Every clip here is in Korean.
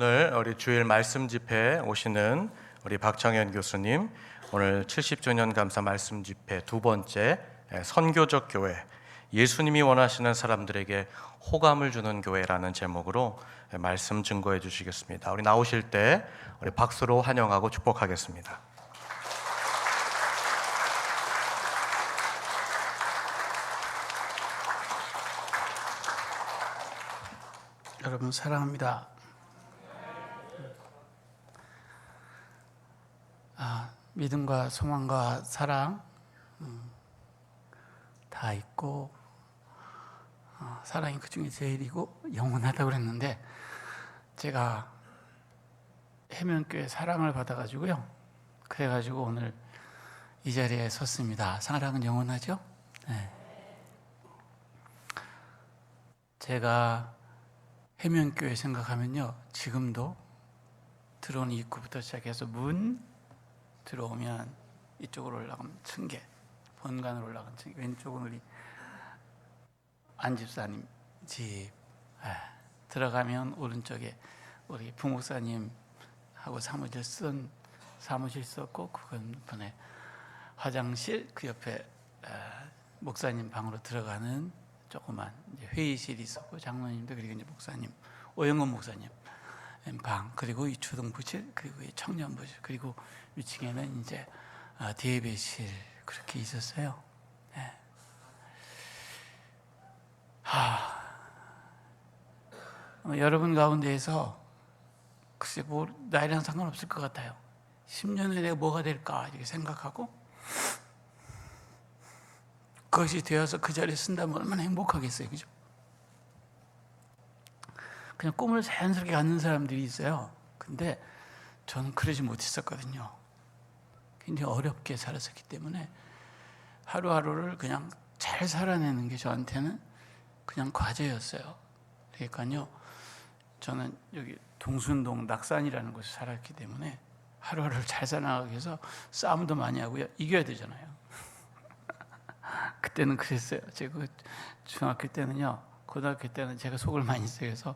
오늘 우리 주일 말씀 집회에 오시는 우리 박정현 교수님, 오늘 70주년 감사 말씀 집회 두 번째 선교적 교회, 예수님이 원하시는 사람들에게 호감을 주는 교회라는 제목으로 말씀 증거해 주시겠습니다. 우리 나오실 때 우리 박수로 환영하고 축복하겠습니다. 여러분 사랑합니다. 믿음과 소망과 사랑 다 있고 사랑이 그 중에 제일이고 영원하다고 그랬는데, 제가 해면교회 사랑을 받아가지고요. 그래가지고 오늘 이 자리에 섰습니다. 사랑은 영원하죠? 네. 제가 해면교회 생각하면요, 지금도 들어오는 입구부터 시작해서 문 들어오면 이쪽으로 올라가면 층계, 본관으로 올라가면 층계, 왼쪽은 우리 안집사님 집, 들어가면 오른쪽에 우리 부목사님하고 사무실 썼고, 그 건너편에 화장실, 그 옆에 목사님 방으로 들어가는 조그만 회의실이 있었고, 장로님도, 그리고 이제 목사님, 오영건 목사님 방, 그리고 이 초등부실, 그리고 이 청년부실, 그리고 위층에는 이제 대예배실, 그렇게 있었어요. 네. 여러분 가운데에서 글쎄 뭐 나이랑 상관없을 것 같아요. 10년 후에 내가 뭐가 될까 이렇게 생각하고 그것이 되어서 그 자리에 쓴다면 얼마나 행복하겠어요, 그죠? 그냥 꿈을 자연스럽게 갖는 사람들이 있어요. 근데 저는 그러지 못했었거든요. 굉장히 어렵게 살았었기 때문에 하루하루를 그냥 잘 살아내는 게 저한테는 그냥 과제였어요. 그러니까요, 저는 여기 동순동 낙산이라는 곳에 살았기 때문에 하루하루를 잘 살아가기 위해서 싸움도 많이 하고요. 이겨야 되잖아요. 그때는 그랬어요. 제가 중학교 때는요, 고등학교 때는 제가 속을 많이 써서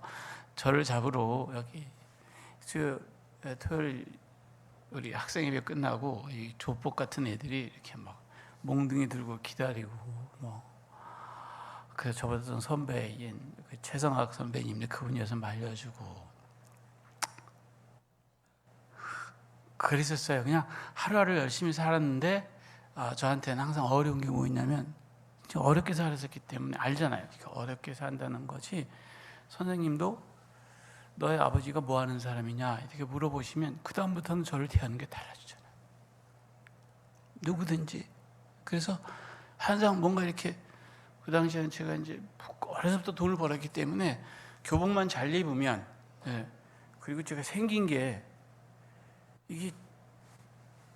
저를 잡으러 여기 토요일 우리 학생예배 끝나고 이 조폭 같은 애들이 이렇게 막 몽둥이 들고 기다리고, 그래서 저보다 좀 선배인 최성학 선배님, 그분이어서 말려주고 그랬었어요. 그냥 하루하루 열심히 살았는데 저한테는 항상 어려운 게 뭐였냐면, 어렵게 살았었기 때문에 알잖아요. 어렵게 산다는 것이, 선생님도 너의 아버지가 뭐 하는 사람이냐 이렇게 물어보시면 그 다음부터는 저를 대하는 게 달라지잖아요. 누구든지. 그래서 항상 뭔가 이렇게, 그 당시에는 제가 이제 어려서부터 돈을 벌었기 때문에 교복만 잘 입으면, 그리고 제가 생긴 게 이게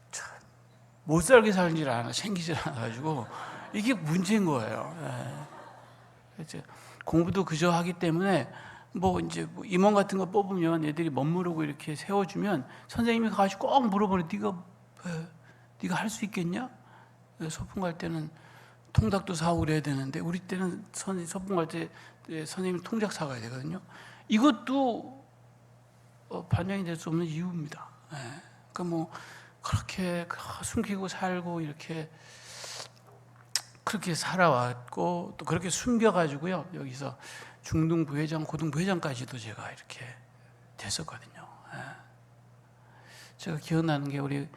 참 못 살게 살질 않아, 생기질 않아가지고 이게 문제인 거예요. 공부도 그저 하기 때문에 뭐 임원 같은 거 뽑으면 애들이 멋모르고 이렇게 세워주면 선생님이 가가지고 꼭 물어보는, 네가 할 수 있겠냐? 소풍 갈 때는 통닭도 사오고 그래야 되는데, 우리 때는 소풍 갈 때 선생님 통닭 사가야 되거든요. 이것도 반영이 될 수 없는 이유입니다. 그러니까 뭐 그렇게 숨기고 살고 이렇게 그렇게 살아왔고, 또 그렇게 숨겨가지고요, 여기서 중등부회장, 고등부회장까지도 제가 이렇게 됐었거든요. 제가 기억나는 게 우리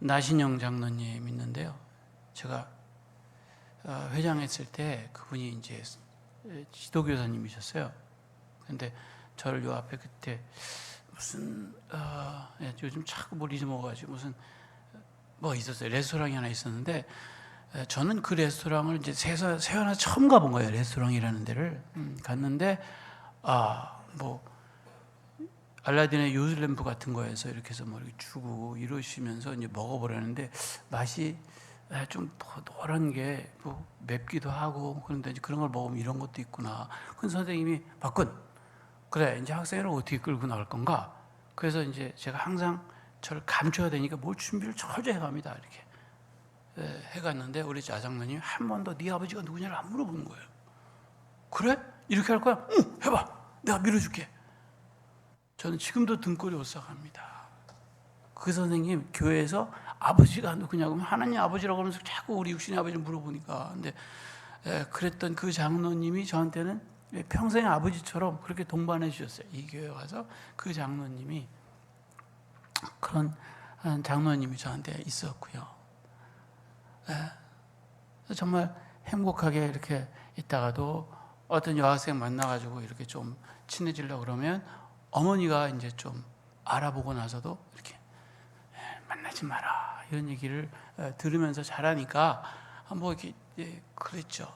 나신영 장로님 있는데요. 제가 회장했을 때 그분이 이제 지도교사님이셨어요. 근데 저를 요 앞에 그때 무슨 요즘 자꾸 뭘 잊어먹어가지고 무슨 뭐 있었어요. 레스토랑이 하나 있었는데, 저는 그 레스토랑을 이제 세연아 처음 가본 거예요. 레스토랑이라는 데를 갔는데, 뭐 알라딘의 요술램프 같은 거에서 이렇게 해서 뭐 이렇게 주고 이러시면서 이제 먹어보라는데, 맛이 좀 노란 게 뭐 맵기도 하고, 그런데 이제 그런 걸 먹으면 이런 것도 있구나. 그 선생님이 박군, 그래 이제 학생을 어떻게 끌고 나올 건가? 그래서 이제 제가 항상 저를 감춰야 되니까 뭘 준비를 철저히 해갑니다. 이렇게 해갔는데, 우리 자장로님 한 번도 네 아버지가 누구냐를 안 물어보는 거예요. 그래? 이렇게 할 거야? 응, 해봐. 내가 밀어줄게. 저는 지금도 등골이 오싹합니다. 그 선생님 교회에서 아버지가 누구냐고 하면 하나님 아버지라고 하면서 자꾸 우리 육신의 아버지를 물어보니까, 근데 그랬던 그 장로님이 저한테는 평생 아버지처럼 그렇게 동반해 주셨어요. 이 교회 와서 그 장로님이, 그런 장로님이 저한테 있었고요. 정말 행복하게 이렇게 있다가도 어떤 여학생 만나가지고 이렇게 좀 친해지려고 그러면 어머니가 이제 좀 알아보고 나서도 이렇게 만나지 마라 이런 얘기를 들으면서 자라니까 뭐 이렇게 그랬죠.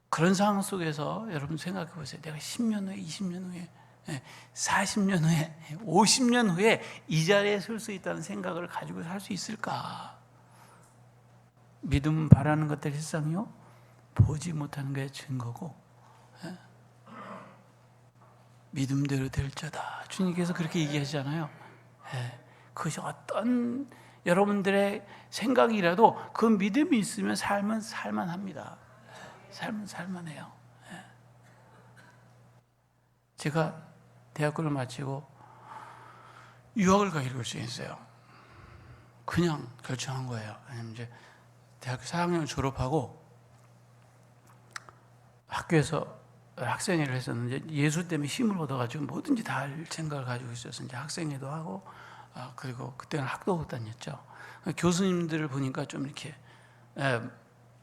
그런 상황 속에서 여러분 생각해 보세요. 내가 10년 후에, 20년 후에, 40년 후에, 50년 후에 이 자리에 설 수 있다는 생각을 가지고 살 수 있을까? 믿음 바라는 것들 실상이요, 보지 못하는 게 증거고, 믿음대로 될자다. 주님께서 그렇게 얘기하시잖아요. 그것이 어떤 여러분들의 생각이라도 그 믿음이 있으면 삶은 살만합니다. 삶은 살만해요. 제가 대학교를 마치고 유학을 가기로 결정했어요. 그냥 결정한 거예요. 왜냐면 이제 대학교 4학년 졸업하고 학교에서 학생회를 했었는데 예수 때문에 힘을 얻어가지고 뭐든지 다 할 생각을 가지고 있어서 이제 학생회도 하고, 그리고 그때는 학도국 다녔죠. 교수님들을 보니까 좀 이렇게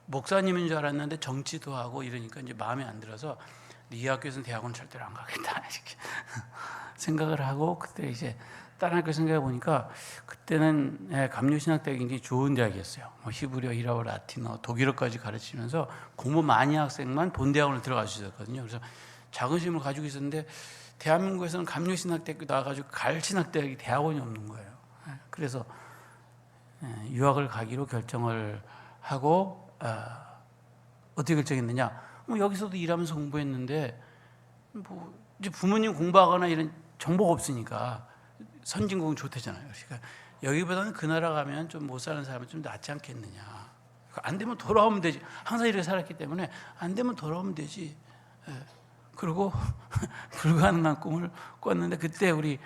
목사님인 줄 알았는데 정치도 하고 이러니까 이제 마음에 안 들어서 이 학교에서는 대학원 절대로 안 가겠다 이렇게 생각을 하고, 그때 이제 다른 학교 생각해 보니까 그때는 감리신학대학이 굉장히 좋은 대학이었어요. 뭐 히브리어, 히라워, 라틴어, 독일어까지 가르치면서 공부 많이 한 학생만 본 대학원을 들어갈 수 있었거든요. 그래서 자긍심을 가지고 있었는데 대한민국에서는 감리신학대학교 나와가지고 가르치신학대학이 대학원이 없는 거예요. 그래서 유학을 가기로 결정을 하고, 어떻게 결정했느냐? 뭐 여기서도 일하면서 공부했는데 뭐 이제 부모님 공부하거나 이런 정보가 없으니까 선진국은 좋대잖아요. 그러니까 여기보다는 그 나라 가면 좀 못 사는 사람은 좀 낫지 않겠느냐. 안 되면 돌아오면 되지. 항상 이렇게 살았기 때문에 안 되면 돌아오면 되지. 그리고 불가능한 꿈을 꿨는데 그때 우리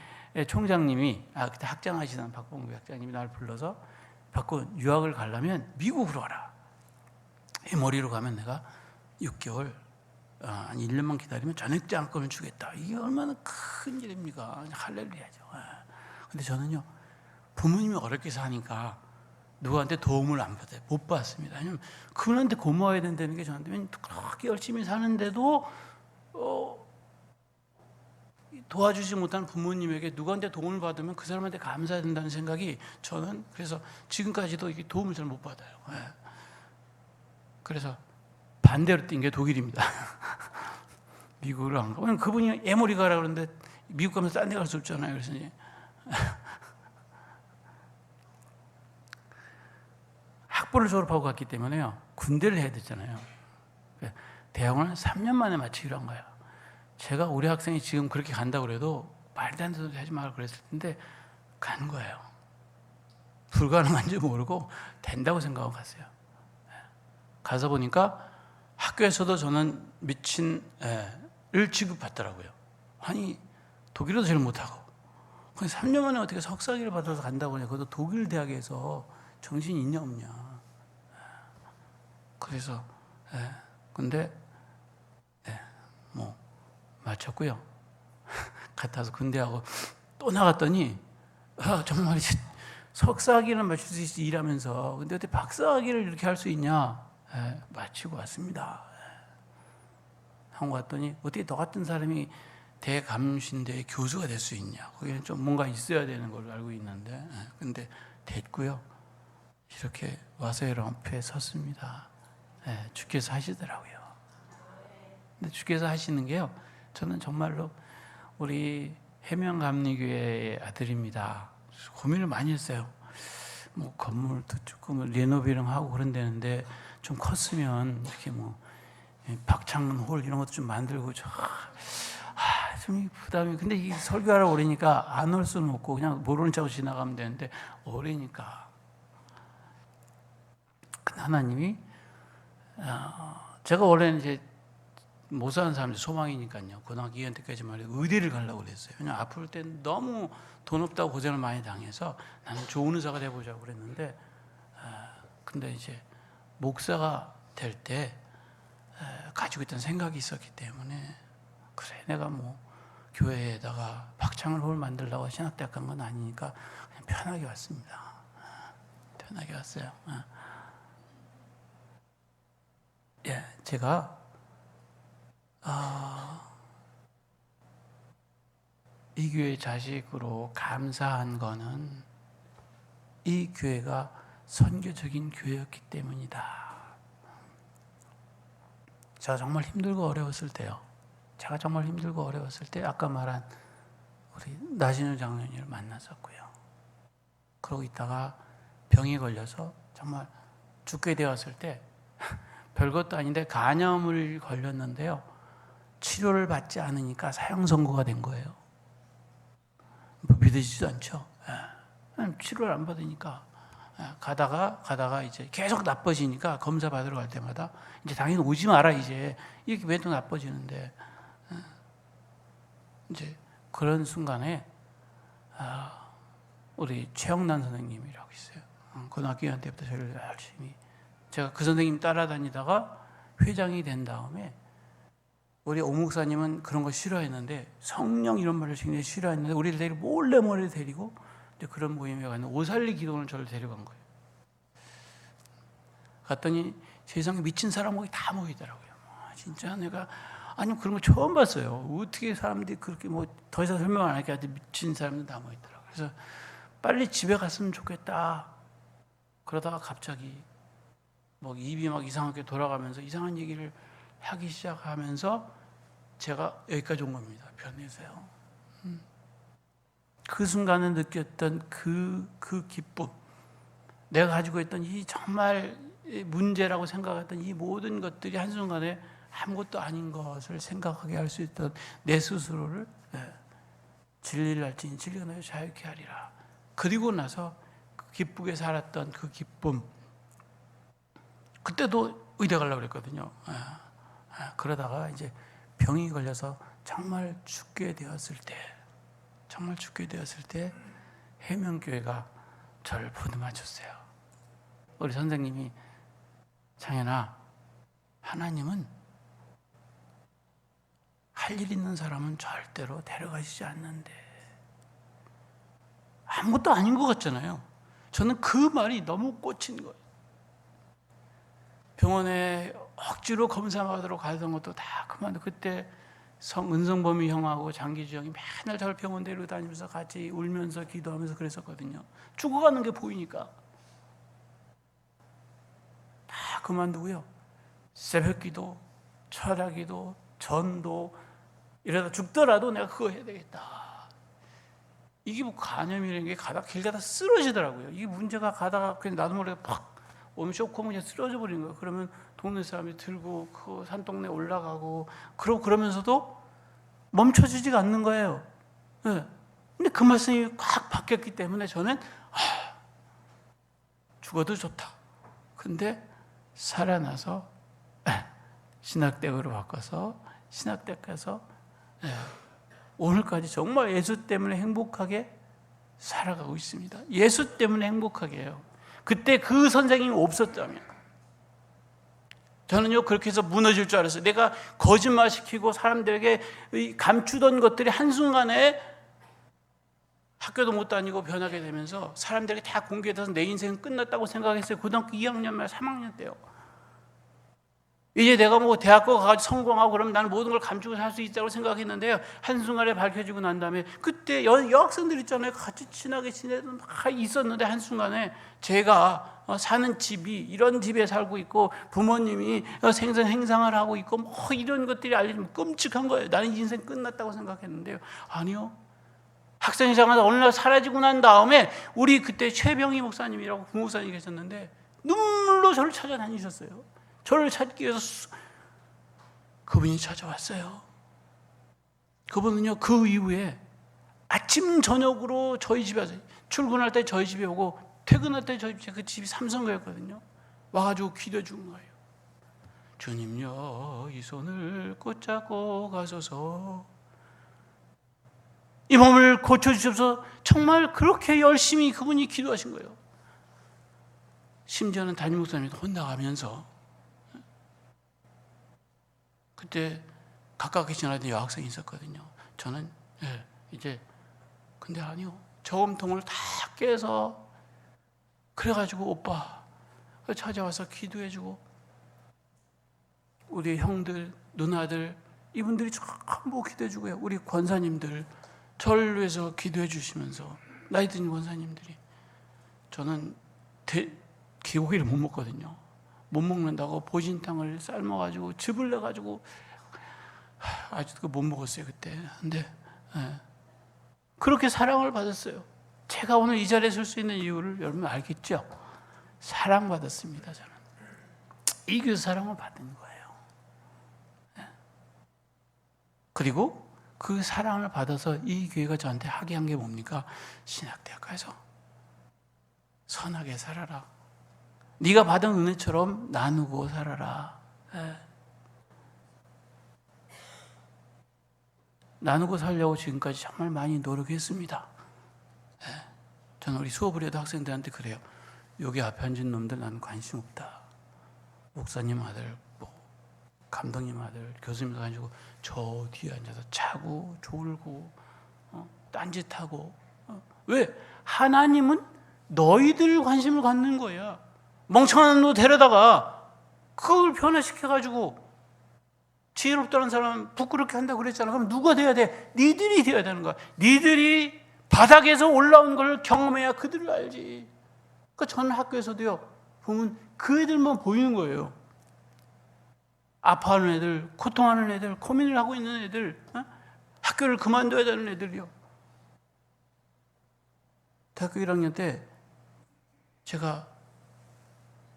총장님이, 그때 학장하시던 박봉규 학장님이 날 불러서 바꾸 유학을 가려면 미국으로 가라. 이 머리로 가면 내가 6개월, 한 1년만 기다리면 전액장학금을 주겠다. 이게 얼마나 큰 일입니까? 할렐루야죠. 근데 저는요, 부모님이 어렵게 사니까 누구한테 도움을 안 받아요. 못 받습니다. 왜냐면 그분한테 고마워야 된다는 게 저한테는 그렇게 열심히 사는데도 도와주지 못하는 부모님에게 누구한테 도움을 받으면 그 사람한테 감사해야 된다는 생각이, 저는 그래서 지금까지도 이게 도움을 잘 못 받아요. 그래서 반대로 뛴 게 독일입니다. 미국으로 안 가고. 왜냐면 그분이 에모리 가라 그러는데 미국 가면서 딴 데 갈 수 없잖아요. 그래서 이제 학부를 졸업하고 갔기 때문에요, 군대를 해야 되잖아요. 대학원을 3년 만에 마치기로 한 거예요. 제가 우리 학생이 지금 그렇게 간다고 그래도 말도 안 되는 소리 하지 말고 그랬을 텐데 간 거예요. 불가능한지 모르고 된다고 생각하고 갔어요. 가서 보니까 학교에서도 저는 미친을 취급받더라고요. 아니 독일어도 잘 못하고 3년 만에 어떻게 석사학위를 받아서 간다고 하냐. 그것도 독일 대학에서 정신이 있냐 없냐. 그래서 근데 뭐 마쳤고요. 갔다서 군대하고 또 나갔더니 정말 석사학위는 마칠 수 있지 일하면서, 근데 어떻게 박사학위를 이렇게 할 수 있냐. 마치고 왔습니다. 한국 왔더니 어떻게 너 같은 사람이 대감신대의 교수가 될 수 있냐. 거기는 좀 뭔가 있어야 되는 걸로 알고 있는데, 근데 됐고요. 이렇게 와서 여러분 앞에 섰습니다. 주께서 하시더라고요. 근데 주께서 하시는 게요, 저는 정말로 우리 해명감리교회의 아들입니다. 고민을 많이 했어요. 뭐 건물도 조금 리노베링 하고 그런다는데 좀 컸으면 이렇게 뭐 박창문 홀 이런 것도 좀 만들고 좀 부담이. 근데 이 설교하러 오래니까 안 올 수는 없고 그냥 모르는 척 지나가면 되는데 오래니까. 하나님이 제가 원래는 이제 못 사는 사람들 소망이니까요. 고등학교 2학년 때까지 말이에요. 의대를 가려고 그랬어요. 왜냐면 아플 때 너무 돈 없다고 고생을 많이 당해서 나는 좋은 의사가 돼보자고 그랬는데, 근데 이제 목사가 될 때 가지고 있던 생각이 있었기 때문에, 그래 내가 뭐 교회에다가 박창을 홀 만들려고 신학대학 간 건 아니니까 그냥 편하게 왔습니다. 편하게 왔어요. 예, 제가 이 교회 자식으로 감사한 거는 이 교회가 선교적인 교회였기 때문이다. 제가 정말 힘들고 어려웠을 때요. 제가 정말 힘들고 어려웠을 때 아까 말한 우리 나신우 장로님을 만났었고요. 그러고 있다가 병이 걸려서 정말 죽게 되었을 때 별것도 아닌데 간염을 걸렸는데요. 치료를 받지 않으니까 사형 선고가 된 거예요. 뭐 믿어지지도 않죠. 치료를 안 받으니까 가다가 이제 계속 나빠지니까 검사 받으러 갈 때마다 이제 당연히 오지 마라 이제 이렇게 왜 또 나빠지는데 이제 그런 순간에 우리 최영란 선생님이라고 있어요. 고등학교 2학년 때부터 저를 열심히 제가 그 선생님 따라다니다가 회장이 된 다음에 우리 오 목사님은 그런 거 싫어했는데 성령 이런 말을 굉장히 싫어했는데 우리를 데리고 몰래 데리고 이제 그런 모임에 가는 오살리 기도원을 저를 데려간 거예요. 갔더니 세상에 미친 사람 모이 다 모이더라고요. 진짜 내가 아니 그런 거 처음 봤어요. 어떻게 사람들이 그렇게 뭐 더 이상 설명 안 할게 하여튼 미친 사람들 다 모이더라고요. 그래서 빨리 집에 갔으면 좋겠다. 그러다가 갑자기 뭐 입이 막 이상하게 돌아가면서 이상한 얘기를 하기 시작하면서 제가 여기까지 온 겁니다. 변해서요. 그 순간에 느꼈던 그 기쁨, 내가 가지고 있던 이 정말 문제라고 생각했던 이 모든 것들이 한순간에 아무것도 아닌 것을 생각하게 할 수 있던 내 스스로를 진리를 알지니 진리가 너를 자유케 하리라. 그리고 나서 기쁘게 살았던 그 기쁨, 그때도 의대 가려고 그랬거든요. 그러다가 이제 병이 걸려서 정말 죽게 되었을 때 해명교회가 저를 보듬어 줬어요. 우리 선생님이 장현아, 하나님은 할 일 있는 사람은 절대로 데려가시지 않는데. 아무것도 아닌 것 같잖아요. 저는 그 말이 너무 꽂힌 거예요. 병원에 억지로 검사받으러 가던 것도 다 그만두고 그때 은성범이 형하고 장기주 형이 맨날 저를 병원 데리고 다니면서 같이 울면서 기도하면서 그랬었거든요. 죽어가는 게 보이니까 다 그만두고요. 새벽기도, 철야기도, 전도 이러다 죽더라도 내가 그거 해야 되겠다. 이게 뭐 간염이라는 게 길 가다 쓰러지더라고요. 이게 문제가 가다가 그냥 나도 모르게 팍 오면 쇼크 그냥 쓰러져 버리는 거예요. 그러면 동네 사람이 들고 그 산동네 올라가고 그러면서도 멈춰지지가 않는 거예요. 네. 근데 그 말씀이 확 바뀌었기 때문에 저는 죽어도 좋다. 근데 살아나서 신학대학으로 바꿔서 신학대학 가서 오늘까지 정말 예수 때문에 행복하게 살아가고 있습니다. 예수 때문에 행복하게 해요. 그때 그 선생님이 없었다면 저는요 그렇게 해서 무너질 줄 알았어요. 내가 거짓말시키고 사람들에게 감추던 것들이 한순간에 학교도 못 다니고 변하게 되면서 사람들에게 다 공개돼서 내 인생은 끝났다고 생각했어요. 고등학교 2학년 말 3학년 때요. 이제 내가 뭐 대학교 가서 성공하고 그러면 나는 모든 걸 감추고 살 수 있다고 생각했는데요. 한순간에 밝혀지고 난 다음에 그때 여학생들 있잖아요. 같이 친하게 지내던 다 있었는데 한순간에 제가 사는 집이 이런 집에 살고 있고 부모님이 행상을 하고 있고 뭐 이런 것들이 알려지면 끔찍한 거예요. 나는 인생 끝났다고 생각했는데요. 아니요. 학생회장하다 어느 날 사라지고 난 다음에 우리 그때 최병희 목사님이라고 부목사님이 계셨는데 눈물로 저를 찾아다니셨어요. 저를 찾기 위해서 그분이 찾아왔어요. 그분은요 그 이후에 아침 저녁으로 저희 집에 와서 출근할 때 저희 집에 오고 퇴근할 때 저희 집에 그 집이 삼성교였거든요. 와가지고 기도해 준 거예요. 주님여 이 손을 붙잡고 가소서. 이 몸을 고쳐주셔서 정말 그렇게 열심히 그분이 기도하신 거예요. 심지어는 담임 목사님이 혼나가면서 그때 가깝게 지나던 여학생이 있었거든요. 저는 이제 근데 아니요, 저금통을 다 깨서 그래가지고 오빠 찾아와서 기도해주고 우리 형들 누나들 이분들이 전부 기도해주고요. 우리 권사님들 저를 위해서 기도해 주시면서 나이 든 권사님들이. 저는 개고기를 못 먹거든요. 못 먹는다고 보신탕을 삶아가지고 즙을 내가지고 아직도 못 먹었어요 그때. 근데 그렇게 사랑을 받았어요. 제가 오늘 이 자리에 설 수 있는 이유를 여러분 알겠죠? 사랑받았습니다. 저는 이 교회 사랑을 받은 거예요. 그리고 그 사랑을 받아서 이 교회가 저한테 하게 한 게 뭡니까? 신학대학가에서 선하게 살아라. 네가 받은 은혜처럼 나누고 살아라. 나누고 살려고 지금까지 정말 많이 노력했습니다. 저는 우리 수업을 해도 학생들한테 그래요. 여기 앞에 앉은 놈들 나는 관심 없다. 목사님 아들, 감독님 아들, 교수님도 아니고 저 뒤에 앉아서 자고 졸고 딴짓하고. 왜? 하나님은 너희들 관심을 갖는 거야. 멍청한 놈 데려다가 그걸 변화시켜가지고 지혜롭다는 사람 부끄럽게 한다고 그랬잖아. 그럼 누가 돼야 돼? 니들이 돼야 되는 거야. 니들이 바닥에서 올라온 걸 경험해야 그들을 알지. 그러니까 저는 학교에서도요, 보면 그 애들만 보이는 거예요. 아파하는 애들, 고통하는 애들, 고민을 하고 있는 애들, 학교를 그만둬야 되는 애들이요. 대학교 1학년 때 제가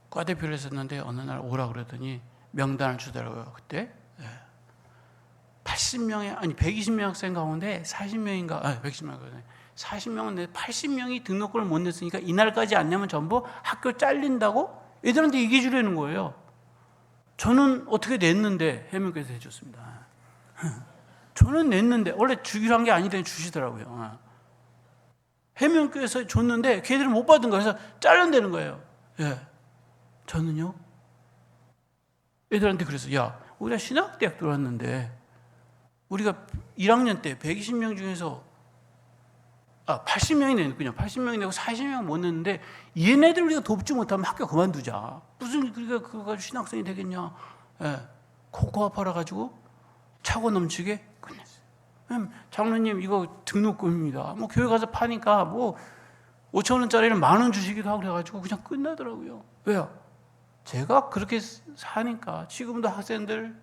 과대표를 했었는데 어느 날 오라 그러더니 명단을 주더라고요. 그때 80명의 아니 120명 학생 가운데 40명인가 110명 40명은 내 80명이 등록금을 못 냈으니까 이날까지 안 내면 전부 학교 잘린다고 애들한테 얘기해 주려는 거예요. 저는 어떻게 냈는데 해명께서 해줬습니다. 저는 냈는데 원래 주기로 한 게 아니더니 주시더라고요. 해명께서 줬는데 걔들은 못 받은 거예요. 그래서 잘른다는 거예요. 저는요 애들한테 그래서 야 우리가 신학대학 들어왔는데 우리가 1학년 때 120명 중에서 80명이 냈군요. 80명이 내고 40명 못 냈는데 얘네들 우리가 돕지 못하면 학교 그만두자. 무슨 우리가 그거 가지고 신학생이 되겠냐. 코코아 팔아가지고 차고 넘치게 끝냈어요. 장로님 이거 등록금입니다. 교회 가서 파니까 5천 원짜리는 10,000원 주시기도 하고 그래가지고 그냥 끝나더라고요. 왜요? 제가 그렇게 사니까 지금도 학생들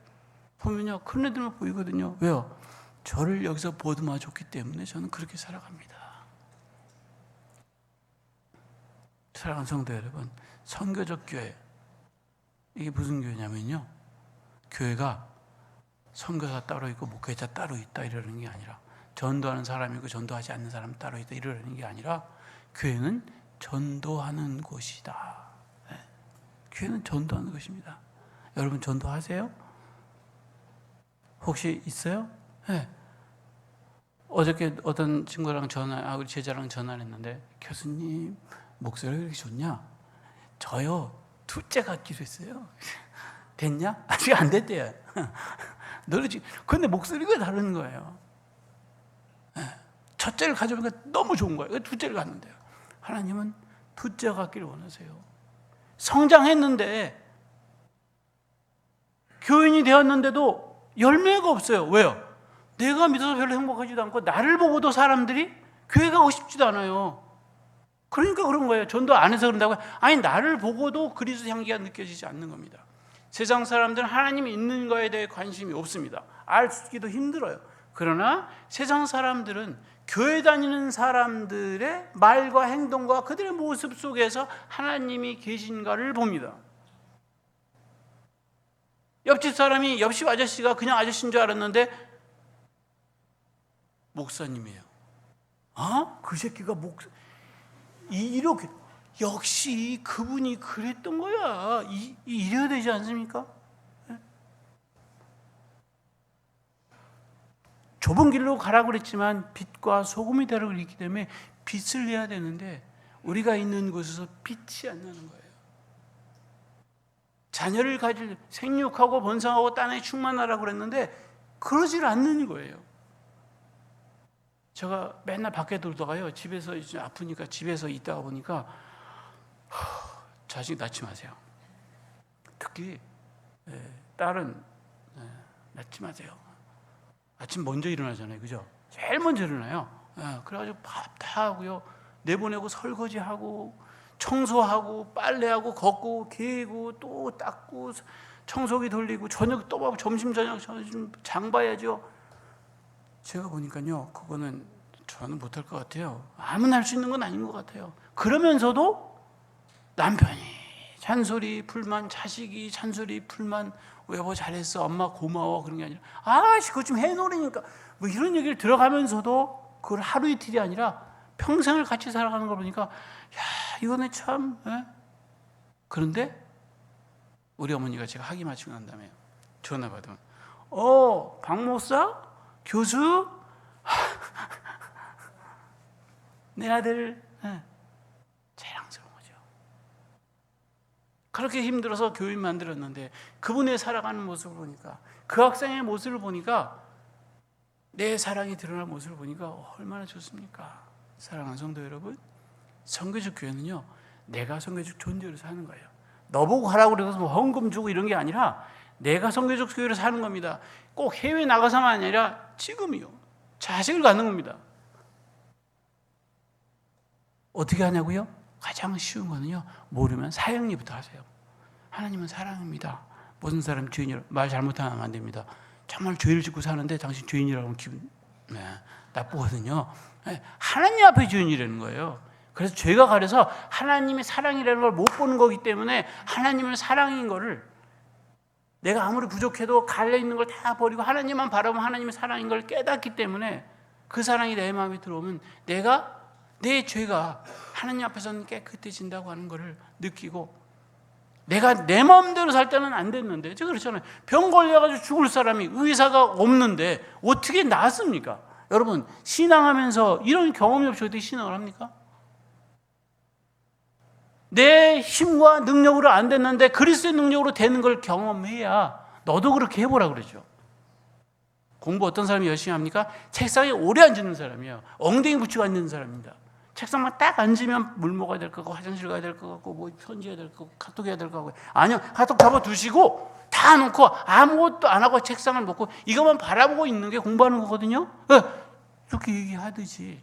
보면요 큰 애들만 보이거든요. 왜요? 저를 여기서 보듬어 줬기 때문에 저는 그렇게 살아갑니다. 사랑하는 성도 여러분, 선교적 교회 이게 무슨 교회냐면요, 교회가 선교사 따로 있고 목회자 따로 있다 이러는 게 아니라, 전도하는 사람이고 전도하지 않는 사람 따로 있다 이러는 게 아니라, 교회는 전도하는 곳이다. 교회는 전도하는 것입니다. 여러분 전도하세요? 혹시 있어요? 어저께 어떤 친구랑 우리 제자랑 전화를 했는데, 교수님 목소리가 왜 이렇게 좋냐? 저요 둘째 같기로 했어요. 됐냐? 아직 안 됐대요. 근데 목소리가 다른 거예요. 첫째를 가져보니까 너무 좋은 거예요. 둘째를 갖는데요. 하나님은 둘째 갖기를 원하세요. 성장했는데 교인이 되었는데도 열매가 없어요. 왜요? 내가 믿어서 별로 행복하지도 않고 나를 보고도 사람들이 교회 가고 싶지도 않아요. 그러니까 그런 거예요. 전도 안 해서 그런다고요? 아니, 나를 보고도 그리스도 향기가 느껴지지 않는 겁니다. 세상 사람들은 하나님이 있는 거에 대해 관심이 없습니다. 알기도 힘들어요. 그러나 세상 사람들은 교회 다니는 사람들의 말과 행동과 그들의 모습 속에서 하나님이 계신가를 봅니다. 옆집 사람이, 옆집 아저씨가 그냥 아저씨인 줄 알았는데 목사님이에요. 그 새끼가 이렇게, 역시 그분이 그랬던 거야. 이래야 되지 않습니까? 좁은 길로 가라 그랬지만 빛과 소금이 되라고 그랬기 때문에 빛을 내야 되는데 우리가 있는 곳에서 빛이 안 나는 거예요. 자녀를 가질 생육하고 번성하고 땅에 충만하라고 그랬는데 그러질 않는 거예요. 제가 맨날 밖에 돌다가요, 집에서 이제 아프니까 집에서 있다가 보니까 자식 낳지 마세요. 특히 딸은 낳지 마세요. 아침 먼저 일어나잖아요, 그죠? 제일 먼저 일어나요. 그래가지고 밥 다 하고요, 내보내고 설거지하고 청소하고 빨래하고 걷고 개고 또 닦고 청소기 돌리고 저녁 또 점심 저녁 장 봐야죠. 제가 보니까요, 그거는 저는 못할 것 같아요. 아무나 할 수 있는 건 아닌 것 같아요. 그러면서도 남편이 잔소리 불만, 자식이 잔소리 불만, 여보 잘했어, 엄마 고마워, 그런 게 아니라 그거 좀 해놓으니까 뭐 이런 얘기를 들어가면서도 그걸 하루 이틀이 아니라 평생을 같이 살아가는 걸 보니까 이거는 참. 그런데 우리 어머니가 제가 학위 마치고 난 다음에 전화 받으면 박 목사? 교수? 내 아들. 자랑스러운 거죠. 그렇게 힘들어서 교인 만들었는데 그분의 살아가는 모습을 보니까, 그 학생의 모습을 보니까, 내 사랑이 드러난 모습을 보니까 얼마나 좋습니까? 사랑하는 성도 여러분, 선교적 교회는요, 내가 선교적 존재로 사는 거예요. 너보고 하라고 그래서 뭐 헌금 주고 이런 게 아니라 내가 선교적 교회로 사는 겁니다. 꼭 해외 나가서만 아니라 지금이요, 자식을 갖는 겁니다. 어떻게 하냐고요? 가장 쉬운 거는요, 모르면 사형리부터 하세요. 하나님은 사랑입니다. 모든 사람 죄인이라 말 잘못하면 안 됩니다. 정말 죄를 짓고 사는데 당신 죄인이라고 하면 기분 나쁘거든요. 하나님 앞에 죄인이라는 거예요. 그래서 죄가 가려서 하나님의 사랑이라는 걸 못 보는 거기 때문에 하나님의 사랑인 거를, 내가 아무리 부족해도 갈려 있는 걸 다 버리고 하나님만 바라보면 하나님의 사랑인 걸 깨닫기 때문에, 그 사랑이 내 마음에 들어오면 내 죄가 하나님 앞에서는 깨끗해진다고 하는 것을 느끼고, 내가 내 마음대로 살 때는 안 됐는데, 제가 그렇잖아요. 병 걸려가지고 죽을 사람이 의사가 없는데 어떻게 낫습니까? 여러분, 신앙하면서 이런 경험이 없이 어떻게 신앙을 합니까? 내 힘과 능력으로 안 됐는데 그리스도의 능력으로 되는 걸 경험해야 너도 그렇게 해보라 그러죠. 공부 어떤 사람이 열심히 합니까? 책상에 오래 앉는 사람이에요. 엉덩이 붙이고 앉는 사람입니다. 책상만 딱 앉으면 물 먹어야 될 것 같고, 화장실 가야 될 것 같고, 뭐 편지해야 될 것 같고, 카톡 해야 될 것 같고. 아니요, 카톡 접어두시고 다 놓고 아무것도 안 하고 책상을 놓고 이것만 바라보고 있는 게 공부하는 거거든요. 이렇게 얘기하듯이.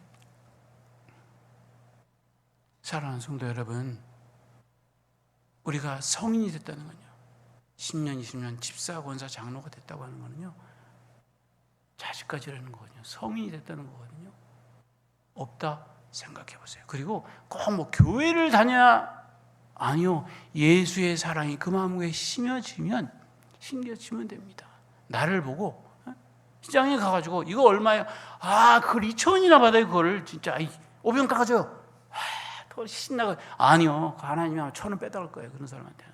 사랑하는 성도 여러분, 우리가 성인이 됐다는 건요, 10년, 20년 집사, 권사, 장로가 됐다고 하는 거는요, 자식까지라는 거거든요. 성인이 됐다는 거거든요. 없다 생각해 보세요. 그리고 꼭 뭐 교회를 다녀야, 아니요, 예수의 사랑이 그 마음에 심겨지면 됩니다. 나를 보고 시장에 가가지고 이거 얼마예요? 그걸 2,000원이나 받아요. 그거를 진짜 500원 깎아줘요. 더 신나고. 아니요, 하나님이 1,000원 빼달을 거예요, 그런 사람한테는.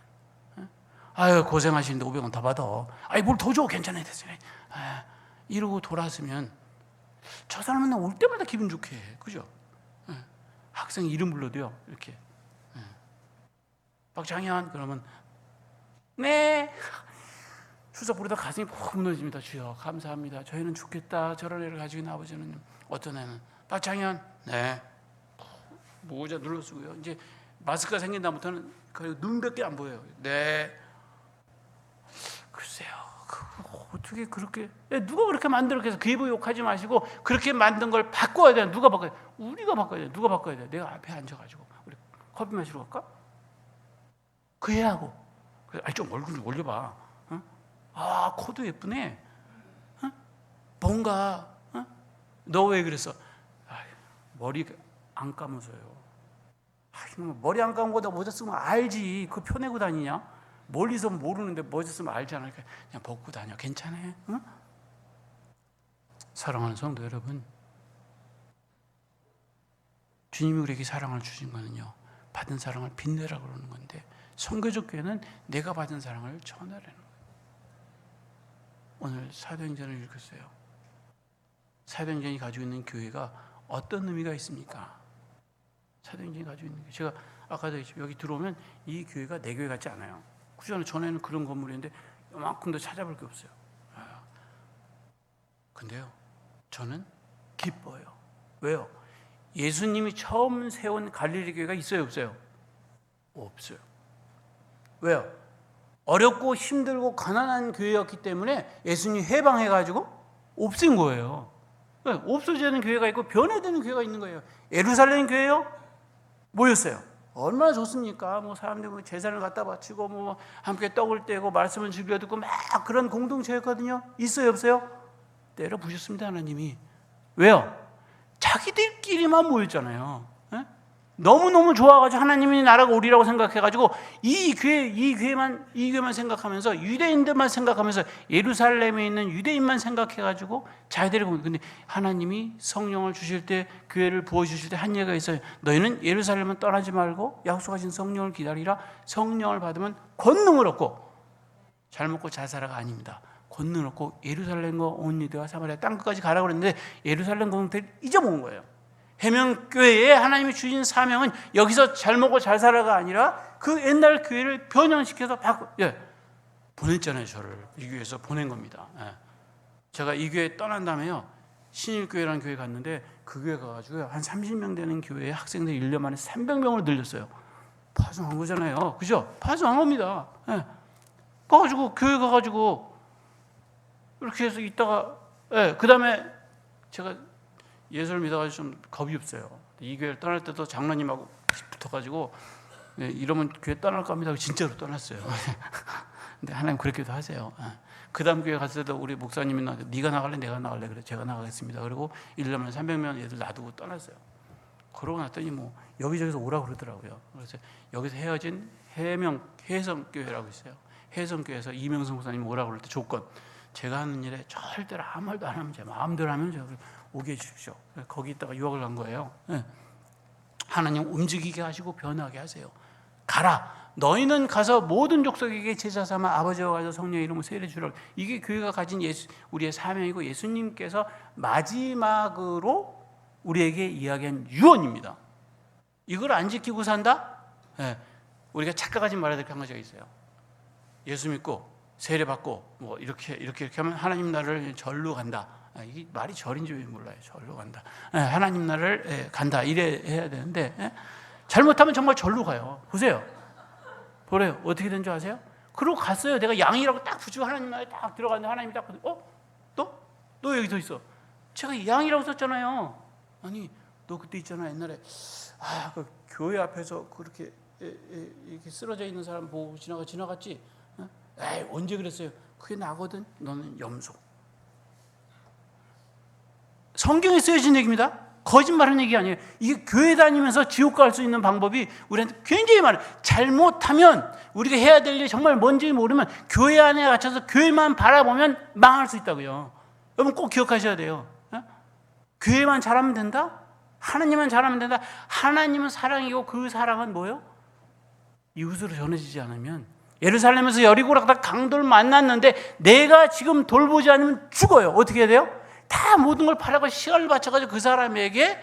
고생하시는데 500원 더 받아. 뭘 더 줘, 괜찮아요, 됐어요. 이러고 돌아서면 저 사람은 올 때마다 기분 좋게 해, 그죠? 학생 이름 불러도요, 이렇게 박장현 그러면 네, 추석 부르다 가슴이 푹 무너집니다. 주여 감사합니다. 저희는 죽겠다. 저런 애를 가지고 있는 아버지는. 어떤 애는 박장현 네, 모자 눌러쓰고요. 이제 마스크가 생긴 다음부터는 거의 눈밖에 안 보여요. 네, 글쎄요, 어떻게 그렇게, 누가 그렇게 만들었겠어? 기부 욕하지 마시고 그렇게 만든 걸 바꿔야 돼. 누가 바꿔야 돼? 우리가 바꿔야 돼. 누가 바꿔야 돼? 내가 앞에 앉아가지고 우리 커피 마시러 갈까? 그 애하고 좀 얼굴 좀 올려봐. 코도 예쁘네. 뭔가 너 왜 그랬어? 머리 안 감아서요. 머리 안 감고 나 모자 쓰면 알지. 그거 펴내고 다니냐? 멀리서 모르는데 모자 쓰면 알잖아. 그냥 벗고 다녀. 괜찮아. 응? 사랑하는 성도 여러분, 주님이 우리에게 사랑을 주신 거는요, 받은 사랑을 빛내라고 그러는 건데, 선교적 교회는 내가 받은 사랑을 전하라는 거예요. 오늘 사도행전을 읽었어요. 사도행전이 가지고 있는 교회가 어떤 의미가 있습니까? 사도행전이 가지고 있는 교회. 제가 아까도 얘기했지만 여기 들어오면 이 교회가 내 교회 같지 않아요. 그전에 전에는 그런 건물이었는데 이만큼도 찾아볼 게 없어요. 근데요, 저는 기뻐요. 왜요? 예수님이 처음 세운 갈릴리 교회가 있어요, 없어요? 없어요. 왜요? 어렵고 힘들고 가난한 교회였기 때문에 예수님이 해방해가지고 없앤 거예요. 없어지는 교회가 있고 변해되는 교회가 있는 거예요. 예루살렘 교회요? 뭐였어요? 얼마나 좋습니까? 뭐 사람들이 뭐 제사를 갖다 바치고 뭐 함께 떡을 떼고 말씀을 즐겨 듣고 막 그런 공동체였거든요. 있어요, 없어요? 때려 부셨습니다, 하나님이. 왜요? 자기들끼리만 모였잖아요. 에? 너무너무 좋아가지고 하나님이 나라가 오리라고 생각해가지고 이 교회만 생각하면서 유대인들만 생각하면서 예루살렘에 있는 유대인만 생각해가지고 자기들이 근데 하나님이 성령을 주실 때 교회를 부어주실 때 한 예가 있어요. 너희는 예루살렘은 떠나지 말고 약속하신 성령을 기다리라. 성령을 받으면 권능을 얻고 잘 먹고 잘 살아가 아닙니다. 권능을 얻고 예루살렘과 온 유대와 사마리아 땅끝까지 가라고 그랬는데 예루살렘 공동체를 잊어먹은 거예요. 해명교회에 하나님이 주신 사명은 여기서 잘 먹고 잘 살아가 아니라 그 옛날 교회를 변형시켜서 보냈잖아요. 저를 이 교회에서 보낸 겁니다. 제가 이 교회 떠난 다음에요, 신일교회라는 교회 갔는데 그 교회 가가지고 한 30명 되는 교회에 학생들 1년 만에 300명으로 늘렸어요. 파송한 거잖아요. 그죠? 파송한 겁니다. 가가지고 교회 가가지고 이렇게 해서 있다가 그 다음에 제가 예수를 믿어가지고 좀 겁이 없어요. 이 교회를 떠날 때도 장로님하고 붙어가지고 이러면 교회 떠날 겁니다. 진짜로 떠났어요. 근데 하나님 그렇게도 하세요. 그 다음 교회 갔을 때도 우리 목사님이 나한테 네가 나갈래? 내가 나갈래? 그래 제가 나가겠습니다. 그리고 1년만 300명 애들 놔두고 떠났어요. 그러고 났더니 뭐 여기저기서 오라고 그러더라고요. 그래서 여기서 헤어진 해성교회라고 있어요. 해성교회에서 이명성 목사님 오라고 그럴 때 조건, 제가 하는 일에 절대로 아무 말도 안 하면 제 마음대로 하면 저를 오게 해주십시오. 거기 있다가 유학을 간 거예요. 하나님 움직이게 하시고 변하게 하세요. 가라. 너희는 가서 모든 족속에게 제자 삼아 아버지와 가서 성령의 이름으로 세례 주라. 이게 교회가 가진 우리의 사명이고 예수님께서 마지막으로 우리에게 이야기한 유언입니다. 이걸 안 지키고 산다? 우리가 착각하지 말아야 될 한 가지가 있어요. 예수 믿고 세례 받고 뭐 이렇게 하면 하나님 나라를 절로 간다. 이게 말이 절인지 왜 몰라요. 절로 간다. 하나님 나라를 간다. 이래 해야 되는데 잘못하면 정말 절로 가요. 보세요. 어떻게 된 줄 아세요? 그러고 갔어요. 내가 양이라고 딱 붙이고 하나님 나라에 딱 들어갔는데 하나님이 딱 너 여기 서 있어. 제가 양이라고 썼잖아요. 아니 너 그때 있잖아 옛날에 그 교회 앞에서 그렇게 이렇게 쓰러져 있는 사람 보고 지나갔지? 에이 언제 그랬어요? 그게 나거든. 너는 염소. 성경에 쓰여진 얘기입니다. 거짓말하는 얘기 아니에요. 이게 교회 다니면서 지옥 갈 수 있는 방법이 우리한테 굉장히 많아요. 잘못하면 우리가 해야 될 일이 정말 뭔지 모르면 교회 안에 갇혀서 교회만 바라보면 망할 수 있다고요. 여러분 꼭 기억하셔야 돼요. 교회만 잘하면 된다? 하나님만 잘하면 된다? 하나님은 사랑이고 그 사랑은 뭐예요? 이웃으로 전해지지 않으면 예루살렘에서 여리고랑 다 강도를 만났는데 내가 지금 돌보지 않으면 죽어요. 어떻게 해야 돼요? 다 모든 걸 팔아고 시간을 바쳐가지고 그 사람에게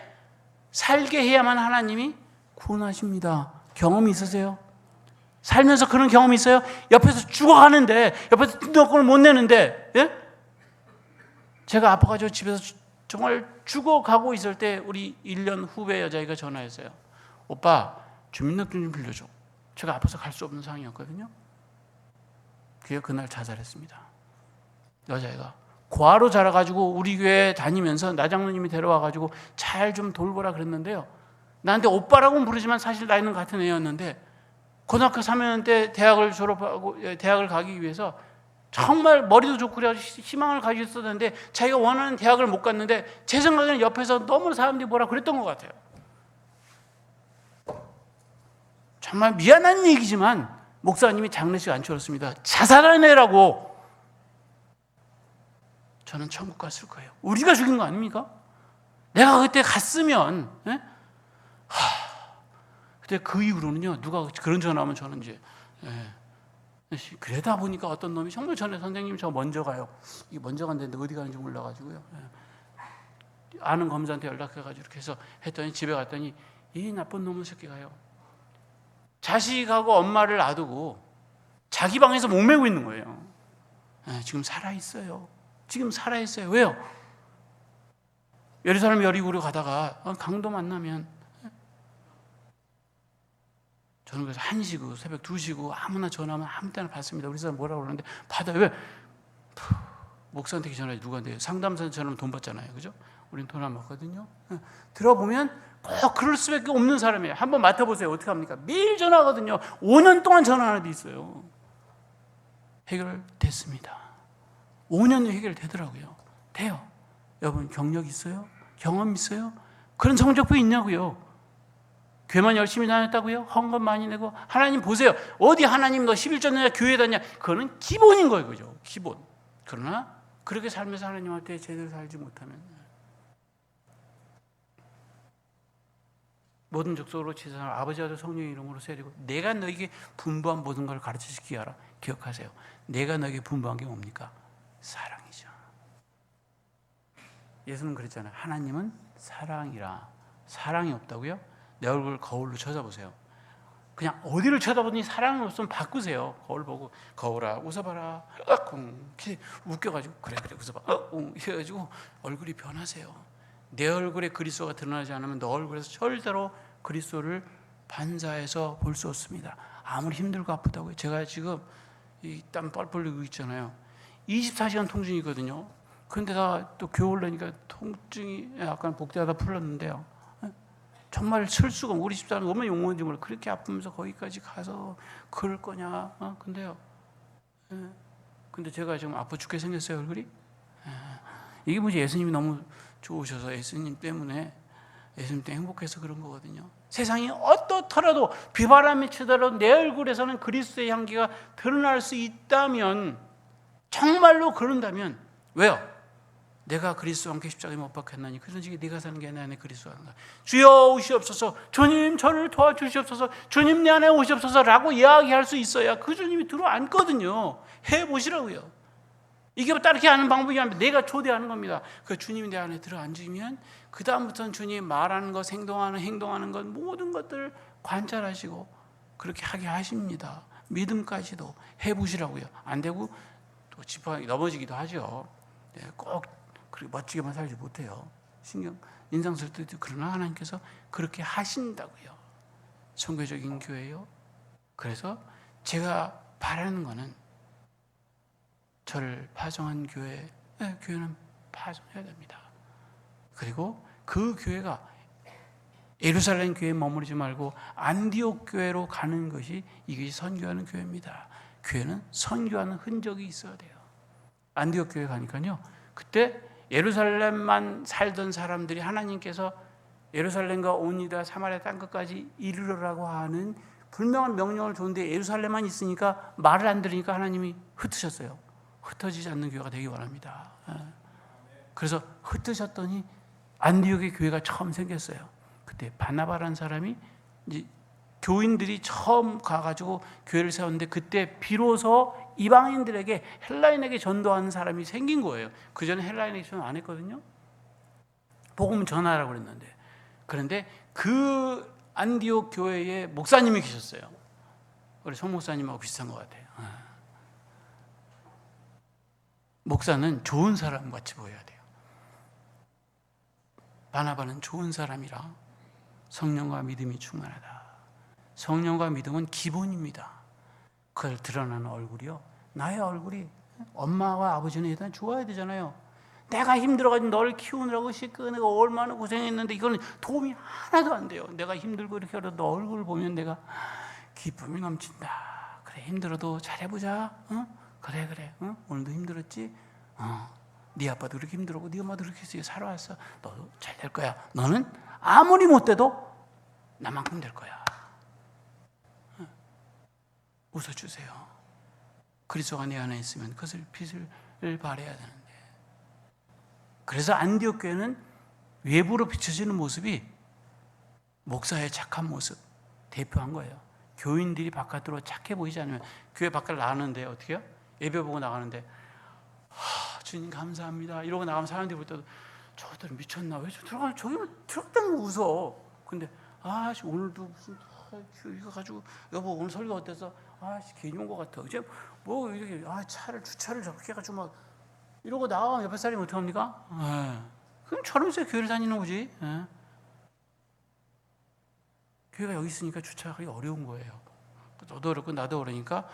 살게 해야만 하나님이 구원하십니다. 경험이 있으세요? 살면서 그런 경험이 있어요? 옆에서 죽어가는데 옆에서 등록금을 못 내는데 제가 아파가지고 집에서 정말 죽어가고 있을 때 우리 1년 후배 여자애가 전화했어요. 오빠 주민등록증 좀 빌려줘. 제가 아파서 갈 수 없는 상황이었거든요. 그게 그날 자살했습니다. 여자애가 고아로 자라가지고 우리 교회 다니면서 나장로님이 데려와가지고 잘 좀 돌보라 그랬는데요. 나한테 오빠라고는 부르지만 사실 나이는 같은 애였는데 고등학교 3학년 때 대학을 졸업하고 대학을 가기 위해서 정말 머리도 좋고 그래가지고 희망을 가지고 있었는데 자기가 원하는 대학을 못 갔는데 제 생각에는 옆에서 너무 사람들이 뭐라 그랬던 것 같아요. 정말 미안한 얘기지만 목사님이 장례식 안 치렀습니다. 자살한 애라고. 저는 천국 갔을 거예요. 우리가 죽인 거 아닙니까? 내가 그때 갔으면 그때 그 이후로는요 누가 그런 전화 하면 저는 이제 그러다 보니까 어떤 놈이 정말 전에 선생님 저 먼저 가요. 이게 먼저 간다는데 어디 가는지 몰라가지고요. 아는 검사한테 연락해가지고 이렇게 해서 했더니 집에 갔더니 이 나쁜 놈의 새끼가요, 자식하고 엄마를 놔두고 자기 방에서 목매고 있는 거예요. 지금 살아있어요. 지금 살아있어요. 왜요? 예루살렘 여리고로 가다가 강도 만나면, 저는 그래서 1시고 새벽 2시고 아무나 전화하면 아무 때나 받습니다. 우리 사람 뭐라고 그러는데 받아요. 왜? 목사한테 전화해. 누구한테? 상담사한테 전화하면 돈 받잖아요. 그죠? 우린 돈 안 받거든요. 들어보면 꼭 그럴 수밖에 없는 사람이에요. 한번 맡아보세요. 어떻게 합니까? 매일 전화하거든요. 5년 동안 전화하는 데 있어요. 해결됐습니다. 5년 후에 해결되더라고요. 돼요. 여러분 경력 있어요? 경험 있어요? 그런 성적표 있냐고요? 교회만 열심히 다녔다고요? 헌금 많이 내고? 하나님 보세요. 어디 하나님 너 11조 내냐 교회 다냐? 그거는 기본인 거예요. 그죠? 기본. 그러나 그렇게 살면서 하나님한테 제대로 살지 못하면 모든 족속으로 치사하는 아버지 아들 성령의 이름으로 세리고 내가 너에게 분부한 모든 걸 가르치시기 하라. 기억하세요. 내가 너에게 분부한 게 뭡니까? 사랑이죠. 예수는 그랬잖아요. 하나님은 사랑이라. 사랑이 없다고요? 내 얼굴 거울로 쳐다보세요. 그냥 어디를 쳐다보더니 사랑이 없으면 바꾸세요. 거울 보고 거울아 웃어봐라. 이렇게 웃겨가지고 그래 웃어봐. 이래가지고 얼굴이 변하세요. 내 얼굴에 그리스도가 드러나지 않으면 너 얼굴에서 절대로 그리스도를 반사해서 볼 수 없습니다. 아무리 힘들고 아프다고요. 제가 지금 이 땀 뻘뻘 흘리고 있잖아요. 24시간 통증이거든요. 그런데 또 겨울 되니까 통증이 약간 복대하다 풀렸는데요. 정말 설 수가 없고 우리 집사람 얼마나 욕먹는지 몰라. 그렇게 아프면서 거기까지 가서 그럴 거냐. 근데요. 근데 제가 지금 아파 죽게 생겼어요, 얼굴이. 이게 뭐지? 예수님이 너무 좋으셔서 예수님 때문에 행복해서 그런 거거든요. 세상이 어떻더라도 비바람이 치더라도 내 얼굴에서는 그리스도의 향기가 드러날 수 있다면, 정말로 그런다면, 왜요? 내가 그리스도와 함께 십자가에 못 박혔나니 그래서 지금 네가 사는 게 내 안에 그리스도가 사는 거야. 주여 오시옵소서, 주님 저를 도와주시옵소서, 주님 내 안에 오시옵소서라고 이야기할 수 있어야 그 주님이 들어앉거든요. 해보시라고요. 이게 다르게 하는 방법이 아니라 내가 초대하는 겁니다. 그 주님이 내 안에 들어앉으면 그 다음부터는 주님이 말하는 것, 행동하는 것 모든 것들을 관찰하시고 그렇게 하게 하십니다. 믿음까지도 해보시라고요. 안 되고 또 지팡이 넘어지기도 하죠. 꼭 그렇게 멋지게만 살지 못해요. 인상 쓸 때도. 그러나 하나님께서 그렇게 하신다고요. 선교적인 교회요. 그래서 제가 바라는 거는 저를 파송한 교회, 교회는 파송해야 됩니다. 그리고 그 교회가 예루살렘 교회에 머무르지 말고 안디옥 교회로 가는 것이 이것이 선교하는 교회입니다. 교회는 선교하는 흔적이 있어야 돼요. 안디옥 교회 가니까요. 그때 예루살렘만 살던 사람들이 하나님께서 예루살렘과 온 유다 사마리아 땅끝까지 이르러라고 하는 분명한 명령을 줬는데 예루살렘만 있으니까 말을 안 들으니까 하나님이 흩으셨어요. 흩어지지 않는 교회가 되기 바랍니다. 그래서 흩으셨더니 안디옥의 교회가 처음 생겼어요. 그때 바나바라는 사람이 이제 교인들이 처음 가가지고 교회를 세웠는데 그때 비로소 이방인들에게 헬라인에게 전도하는 사람이 생긴 거예요. 그 전에 헬라인에게 전도 안 했거든요. 복음 전하라고 그랬는데. 그런데 그 안디옥 교회에 목사님이 계셨어요. 우리 송 목사님하고 비슷한 것 같아요. 목사는 좋은 사람 같이 보여야 돼요. 바나바는 좋은 사람이라 성령과 믿음이 충만하다. 성령과 믿음은 기본입니다. 그걸 드러나는 얼굴이요. 나의 얼굴이 엄마와 아버지는 일단 좋아야 되잖아요. 내가 힘들어가지고 너를 키우느라고 내가 얼마나 고생했는데 이거는 도움이 하나도 안 돼요. 내가 힘들고 이렇게 해도 너 얼굴 보면 내가 기쁨이 넘친다. 그래 힘들어도 잘해보자. 그래. 오늘도 힘들었지? 네 아빠도 그렇게 힘들었고 네 엄마도 그렇게 살아왔어. 너도 잘 될 거야. 너는 아무리 못 돼도 나만큼 될 거야. 웃어주세요. 그리스도가 내 안에 있으면 그것을 빛을 발해야 되는데. 그래서 안디옥 교회는 외부로 비춰지는 모습이 목사의 착한 모습 대표한 거예요. 교인들이 바깥으로 착해 보이지 않으면 교회 밖을 나가는데 어떻게 해요? 예배 보고 나가는데 주님 감사합니다 이러고 나가면 사람들이 볼 때도 저들 미쳤나? 왜 들어가 저기 들어갔다면 웃어. 근데 아씨 오늘도 무슨 이거 가지고 여보 오늘 설교 어땠어? 아씨 괜히 온 것 같아. 이제 뭐 이렇게 차를 주차를 저렇게 해가지고 막 이러고 나가면 옆에 사람이 어떻게 합니까? 그럼 저러면서 교회를 다니는 거지. 교회가 여기 있으니까 주차하기 어려운 거예요. 너도 어렵고 나도 어려우니까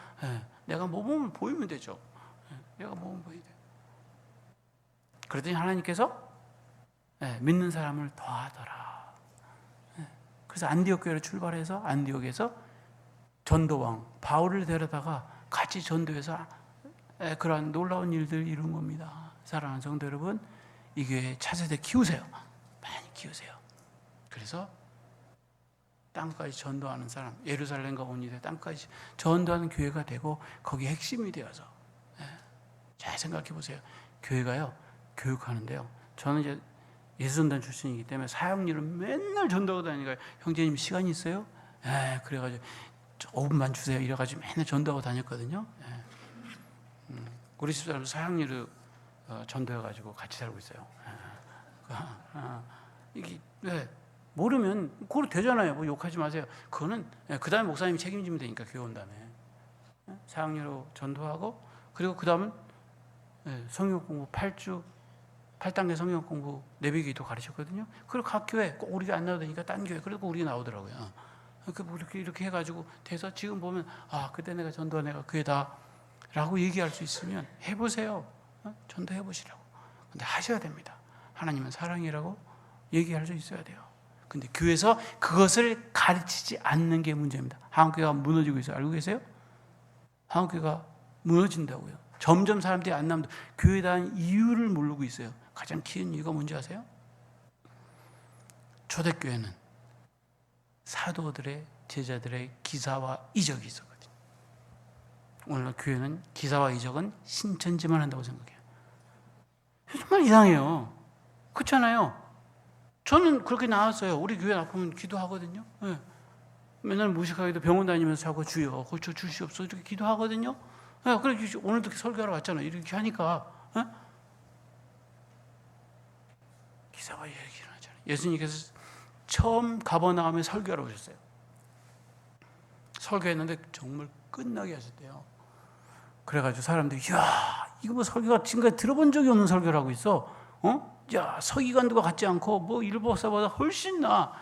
내가 뭐 보면 보이면 되죠. 내가 뭐 보면 보이면 돼. 그러더니 하나님께서 믿는 사람을 더하더라. 그래서 안디옥 교회를 출발해서 안디옥에서 전도왕 바울을 데려다가 같이 전도해서 그러한 놀라운 일들을 이룬 겁니다. 사랑하는 성도 여러분, 이 교회 차세대 키우세요. 많이 키우세요. 그래서 땅까지 전도하는 사람, 예루살렘과 온유대 땅까지 전도하는 교회가 되고 거기 핵심이 되어서 잘 생각해 보세요. 교회가요 교육하는데요. 저는 이제 예수전단 출신이기 때문에 사역일을 맨날 전도하고 다니니까 형제님 시간이 있어요? 그래가지고 5분만 주세요. 이래가지고 맨날 전도하고 다녔거든요. 우리 집사람 사역일을 전도해가지고 같이 살고 있어요. 이게 모르면 그거 되잖아요. 뭐 욕하지 마세요. 그거는 그 다음에 목사님이 책임지면 되니까 교회 온 다음에 사역일로 전도하고 그리고 그 다음은 성경 공부 8단계 성경 공부 내비기도 가르쳤거든요. 그리고 각 교회 꼭 우리가 안 나와도 되니까 딴 교회 그리고 우리가 나오더라고요. 이렇게 해가지고 돼서 지금 보면 그때 내가 전도한 애가 그게다라고 얘기할 수 있으면 해보세요. 전도해 보시라고. 근데 하셔야 됩니다. 하나님은 사랑이라고 얘기할 수 있어야 돼요. 근데 교회에서 그것을 가르치지 않는 게 문제입니다. 한국교회가 무너지고 있어요. 알고 계세요? 한국교회가 무너진다고요. 점점 사람들이 안 나옵니다. 교회에 대한 이유를 모르고 있어요. 가장 큰 이유가 뭔지 아세요? 초대교회는 사도들의 제자들의 기사와 이적이 있었거든요. 오늘날 교회는 기사와 이적은 신천지만 한다고 생각해요. 정말 이상해요. 그렇잖아요. 저는 그렇게 나왔어요. 우리 교회 아프면 기도하거든요. 맨날 무식하게도 병원 다니면서 자꾸 주여 고쳐 주시옵소서 이렇게 기도하거든요. 그래 오늘도 설교하러 왔잖아요. 이렇게 하니까 기사와 얘기를 하잖아요. 예수님께서 처음 가버나움에 설교하러 오셨어요. 설교했는데 정말 끝나게 하셨대요. 그래가지고 사람들이 이거 뭐 설교가 지금까지 들어본 적이 없는 설교를 하고 있어. 서기관들과 같지 않고 뭐 일보사보다 훨씬 나.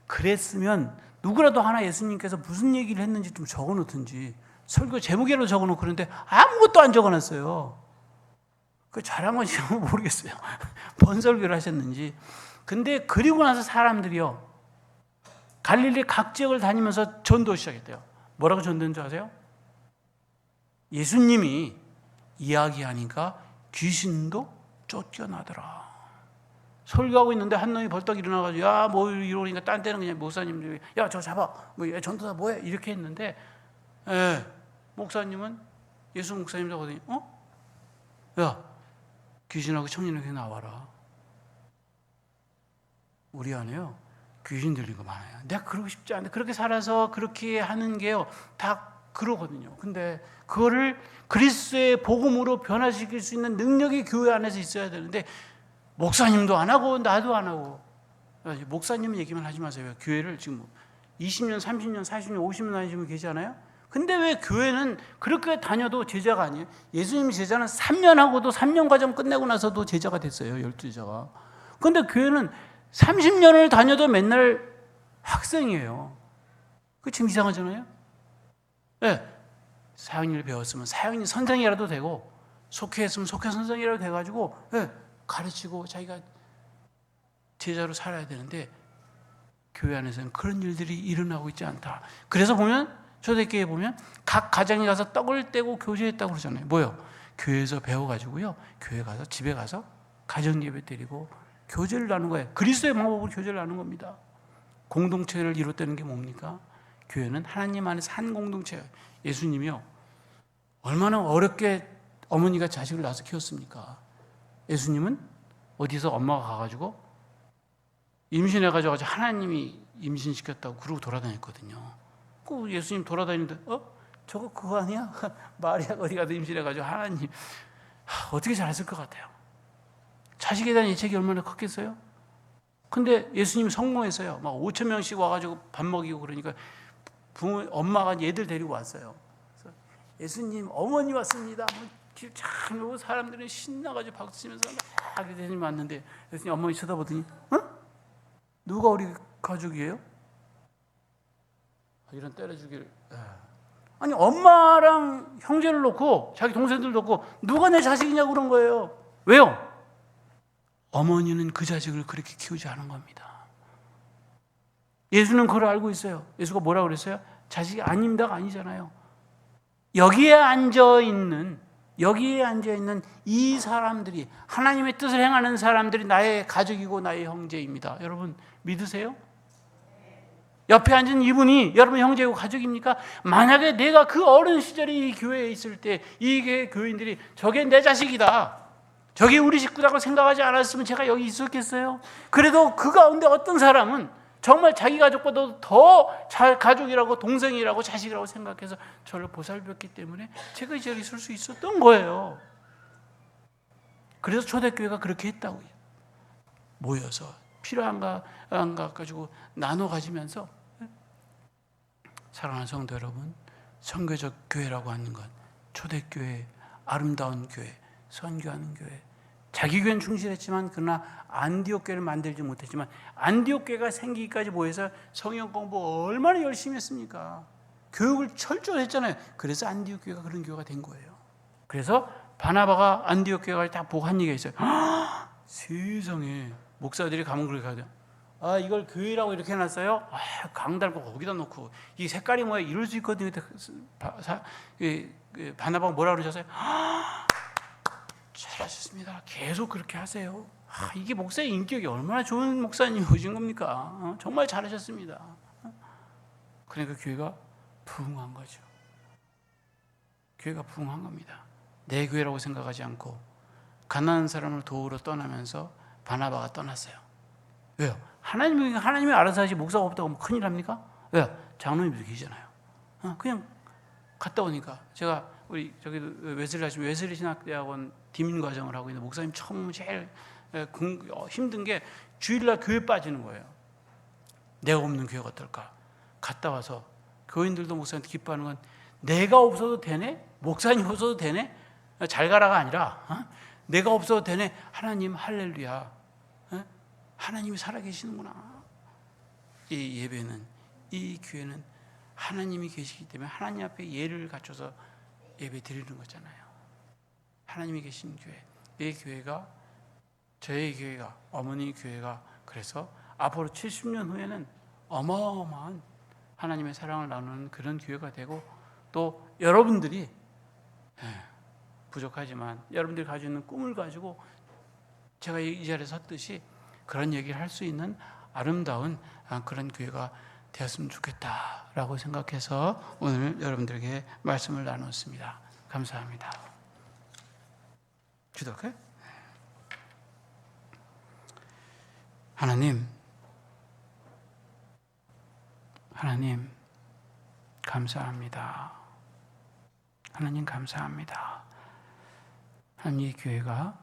그랬으면 누구라도 하나 예수님께서 무슨 얘기를 했는지 좀 적어놓든지 설교 제목이라도 적어놓고 그런데 아무것도 안 적어놨어요. 그 잘한 건지 모르겠어요. 뭔 설교를 하셨는지. 근데 그리고 나서 사람들이요 갈릴리 각 지역을 다니면서 전도 시작했대요. 뭐라고 전도한 줄 아세요? 예수님이 이야기하니까 귀신도 쫓겨나더라. 설교하고 있는데 한 놈이 벌떡 일어나가지고 뭐 이러니까 딴 때는 그냥 목사님들이 저 잡아 뭐 전도사 뭐해 이렇게 했는데 목사님은 예수 목사님 하거든요. 귀신하고 청년에게 나와라. 우리 안에요 귀신 들린 거 많아요. 내가 그러고 싶지 않은데 그렇게 살아서 그렇게 하는 게요 다 그러거든요. 근데 그거를 그리스도의 복음으로 변화시킬 수 있는 능력이 교회 안에서 있어야 되는데 목사님도 안 하고 나도 안 하고. 목사님 얘기만 하지 마세요. 교회를 지금 20년, 30년, 40년, 50년 다니시는 분 계시 않아요? 근데 왜 교회는 그렇게 다녀도 제자가 아니에요? 예수님 제자는 3년 하고도 3년 과정 끝내고 나서도 제자가 됐어요. 12제자가. 근데 교회는 30년을 다녀도 맨날 학생이에요. 그 지금 이상하잖아요? 사역일 배웠으면 사역일 선생이라도 되고 속회했으면 속회 선생이라도 돼가지고 가르치고 자기가 제자로 살아야 되는데 교회 안에서는 그런 일들이 일어나고 있지 않다. 그래서 보면 초대교회에 보면 각 가정에 가서 떡을 떼고 교제했다고 그러잖아요. 뭐요? 교회에서 배워가지고요 교회 가서 집에 가서 가정 예배 드리고 교제를 나누는 거예요. 그리스도의 방법으로 교제를 나누는 겁니다. 공동체를 이뤘다는 게 뭡니까? 교회는 하나님 안에서 한 공동체예요. 예수님이요 얼마나 어렵게 어머니가 자식을 낳아서 키웠습니까? 예수님은 어디서 엄마가 가가지고 임신해가지고 하나님이 임신시켰다고 그러고 돌아다녔거든요. 그 예수님 돌아다니는데 저거 그거 아니야? 마리아가 어디 가서 임신해가지고 하나님 어떻게 잘했을 것 같아요. 자식에 대한 애착이 얼마나 컸겠어요? 근데 예수님이 성공했어요. 막 5천 명씩 와가지고 밥 먹이고 그러니까 엄마가 얘들 데리고 왔어요. 그래서 예수님, 어머니 왔습니다. 길참 오고 사람들은 신나가지고 박수 치면서 막 예수님 왔는데 예수님 어머니 쳐다보더니 누가 우리 가족이에요? 이런 때려주길. 아니 엄마랑 형제를 놓고 자기 동생들 놓고 누가 내 자식이냐고 그런 거예요. 왜요? 어머니는 그 자식을 그렇게 키우지 않은 겁니다. 예수는 그걸 알고 있어요. 예수가 뭐라고 그랬어요? 자식이 아닙니다가 아니잖아요. 여기에 앉아있는 이 사람들이, 하나님의 뜻을 행하는 사람들이 나의 가족이고 나의 형제입니다. 여러분 믿으세요? 옆에 앉은 이분이 여러분 형제고 가족입니까? 만약에 내가 그 어린 시절에 이 교회에 있을 때 이 교인들이 저게 내 자식이다, 저게 우리 식구라고 생각하지 않았으면 제가 여기 있었겠어요? 그래도 그 가운데 어떤 사람은 정말 자기 가족보다도 더 가족이라고, 동생이라고, 자식이라고 생각해서 저를 보살폈기 때문에 제가 이 자리에 있을 수 있었던 거예요. 그래서 초대교회가 그렇게 했다고요. 모여서 필요한가 안 가지고 나눠 가지면서. 사랑하는 성도 여러분, 선교적 교회라고 하는 건 초대교회, 아름다운 교회, 선교하는 교회. 자기 교회는 충실했지만 그러나 안디옥 교회를 만들지 못했지만 안디옥 교회가 생기기까지 모여서 성경 공부 얼마나 열심히 했습니까? 교육을 철저히 했잖아요. 그래서 안디옥 교회가 그런 교회가 된 거예요. 그래서 바나바가 안디옥 교회를 다 보고 한 얘기가 있어요. 세상에, 목사들이 가면 그렇게 하죠. 이걸 교회라고 이렇게 해놨어요? 강달 거기다 놓고 이 색깔이 뭐야? 이럴 수 있거든요. 바나바가 뭐라 그러셨어요? 잘하셨습니다. 계속 그렇게 하세요. 이게 목사의 인격이 얼마나 좋은 목사님이 오신 겁니까? 정말 잘하셨습니다. 그러니까 교회가 부흥한 거죠. 교회가 부흥한 겁니다. 내 교회라고 생각하지 않고 가난한 사람을 도우러 떠나면서 바나바가 떠났어요. 왜요? 하나님이 알아서 하지, 목사가 없다고 하면 큰일 납니까? 왜요? 장로님도 계시잖아요. 그냥 갔다 오니까, 제가 우리 저기 웨슬리 신학대학원 디민 과정을 하고 있는 목사님 처음 제일 힘든 게 주일날 교회 빠지는 거예요. 내가 없는 교회가 어떨까? 갔다 와서 교인들도 목사님한테 기뻐하는 건, 내가 없어도 되네? 목사님 없어도 되네? 잘 가라가 아니라 내가 없어도 되네? 하나님 할렐루야, 하나님이 살아계시는구나. 이 예배는, 이 교회는 하나님이 계시기 때문에 하나님 앞에 예를 갖춰서 예배 드리는 거잖아요. 하나님이 계신 교회, 이 교회가, 저희 교회가, 어머니 교회가, 그래서 앞으로 70년 후에는 어마어마한 하나님의 사랑을 나누는 그런 교회가 되고, 또 여러분들이 부족하지만 여러분들이 가지고 있는 꿈을 가지고 제가 이 자리에 섰듯이 그런 얘기를 할 수 있는 아름다운 그런 교회가 되었으면 좋겠다라고 생각해서 오늘 여러분들에게 말씀을 나눴습니다. 감사합니다. 기도할까요? 하나님 감사합니다. 하나님 감사합니다. 하나님, 이 교회가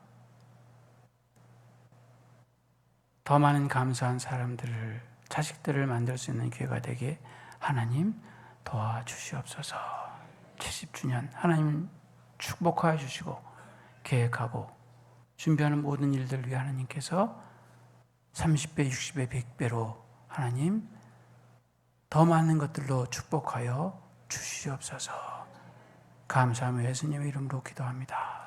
더 많은 감사한 사람들을, 자식들을 만들 수 있는 교회가 되게 하나님 도와주시옵소서. 70주년 하나님 축복하여 주시고 계획하고 준비하는 모든 일들 위해 하나님께서 30배, 60배, 100배로 하나님 더 많은 것들로 축복하여 주시옵소서. 감사하며 예수님의 이름으로 기도합니다.